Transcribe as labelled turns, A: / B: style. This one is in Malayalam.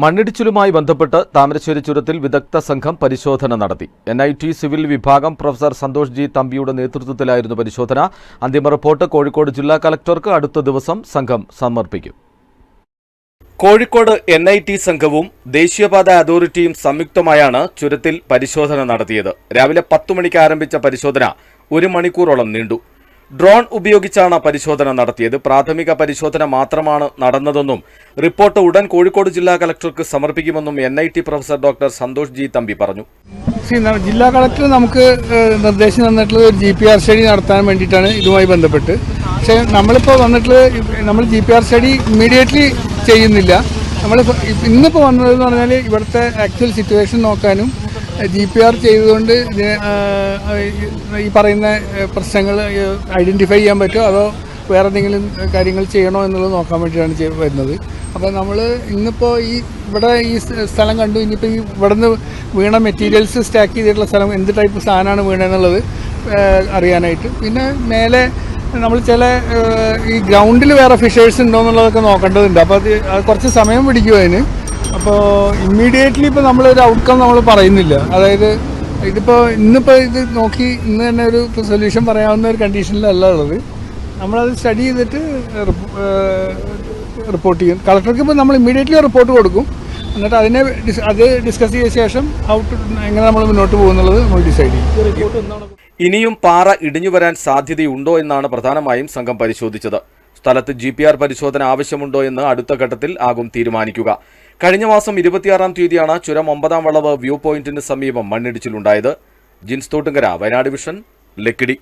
A: മണ്ണിടിച്ചിലുമായി ബന്ധപ്പെട്ട് താമരശ്ശേരി ചുരത്തിൽ വിദഗ്ധ സംഘം പരിശോധന നടത്തി. NIT സിവിൽ വിഭാഗം പ്രൊഫസർ സന്തോഷ് ജി തമ്പിയുടെ നേതൃത്വത്തിലായിരുന്നു പരിശോധന. അന്തിമ റിപ്പോർട്ട് കോഴിക്കോട് ജില്ലാ കളക്ടർക്ക് അടുത്ത ദിവസം സംഘം സമർപ്പിക്കും. കോഴിക്കോട് NIT സംഘവും ദേശീയപാത അതോറിറ്റിയും സംയുക്തമായാണ് ചുരത്തിൽ പരിശോധന നടത്തിയത്. രാവിലെ 10 മണിക്ക് ആരംഭിച്ച പരിശോധന 1 മണിക്കൂറോളം നീണ്ടു. ഡ്രോൺ ഉപയോഗിച്ചാണ് പരിശോധന നടത്തിയത്. പ്രാഥമിക പരിശോധന മാത്രമാണ് നടന്നതെന്നും റിപ്പോർട്ട് ഉടൻ കോഴിക്കോട് ജില്ലാ കളക്ടർക്ക് സമർപ്പിക്കുമെന്നും NIT professor doctor Santhosh G Thampi പറഞ്ഞു.
B: ജില്ലാ കളക്ടർ നമുക്ക് നിർദ്ദേശം തന്നിട്ടുള്ളത് ഒരു GPR സ്റ്റഡി നടത്താൻ വേണ്ടിയിട്ടാണ് ഇതുമായി ബന്ധപ്പെട്ട്. പക്ഷേ നമ്മൾ GPR സ്റ്റഡി ഇമ്മീഡിയറ്റ്ലി ചെയ്യുന്നില്ല. ഇന്നിപ്പോൾ വന്നതെന്ന് പറഞ്ഞാൽ ഇവിടുത്തെ ആക്ച്വൽ സിറ്റുവേഷൻ നോക്കാനും GPR ചെയ്തുകൊണ്ട് ഈ പറയുന്ന പ്രശ്നങ്ങൾ ഐഡൻറ്റിഫൈ ചെയ്യാൻ പറ്റുമോ അതോ വേറെ എന്തെങ്കിലും കാര്യങ്ങൾ ചെയ്യണോ എന്നുള്ളത് നോക്കാൻ വേണ്ടിയിട്ടാണ് വരുന്നത്. അപ്പോൾ നമ്മൾ ഇന്നിപ്പോൾ ഇവിടെ ഈ സ്ഥലം കണ്ടു. ഇനിയിപ്പോൾ ഇവിടുന്ന് വീണ മെറ്റീരിയൽസ് സ്റ്റാക്ക് ചെയ്തിട്ടുള്ള സ്ഥലം എന്ത് ടൈപ്പ് സാധനമാണ് വീണതെന്നുള്ളത് അറിയാനായിട്ട്, പിന്നെ മേലെ നമ്മൾ ചില ഈ ഗ്രൗണ്ടിൽ വേറെ ഫിഷേഴ്സ് ഉണ്ടോ എന്നുള്ളതൊക്കെ നോക്കേണ്ടതുണ്ട്. അപ്പോൾ അത് കുറച്ച് സമയം പിടിക്കും അതിന്. അപ്പോൾ ഇമ്മീഡിയറ്റ്ലി ഇപ്പോൾ നമ്മളൊരു ഔട്ട്കം നമ്മൾ പറയുന്നില്ല. അതായത് ഇന്നിപ്പോൾ ഇത് നോക്കി ഇന്ന് തന്നെ ഒരു സൊല്യൂഷൻ പറയാവുന്ന ഒരു കണ്ടീഷനിലല്ല ഉള്ളത്. നമ്മളത് സ്റ്റഡി ചെയ്തിട്ട് റിപ്പോർട്ട് ചെയ്യും. കളക്ടർക്ക് ഇപ്പോൾ നമ്മൾ ഇമ്മീഡിയറ്റ്ലി റിപ്പോർട്ട് കൊടുക്കും. എന്നിട്ട് അത് ഡിസ്കസ് ചെയ്ത ശേഷം എങ്ങനെ നമ്മൾ മുന്നോട്ട് പോകുന്നുള്ളത് നമ്മൾ ഡിസൈഡ് ചെയ്യും.
A: ഇനിയും പാറ ഇടിഞ്ഞു വരാൻ സാധ്യതയുണ്ടോ എന്നാണ് പ്രധാനമായും സംഘം പരിശോധിച്ചത്. സ്ഥലത്ത് GPR പരിശോധന ആവശ്യമുണ്ടോ എന്ന് അടുത്ത ഘട്ടത്തിൽ ആകും തീരുമാനിക്കുക. കഴിഞ്ഞ മാസം 26-ാം തീയതിയാണ് ചുരം 9-ാം വളവ് വ്യൂ പോയിന്റിന് സമീപം മണ്ണിടിച്ചിലുണ്ടായത്. ജിൻസ് തോട്ടുങ്കര, വയനാട് വിഷൻ, ലക്കിടി.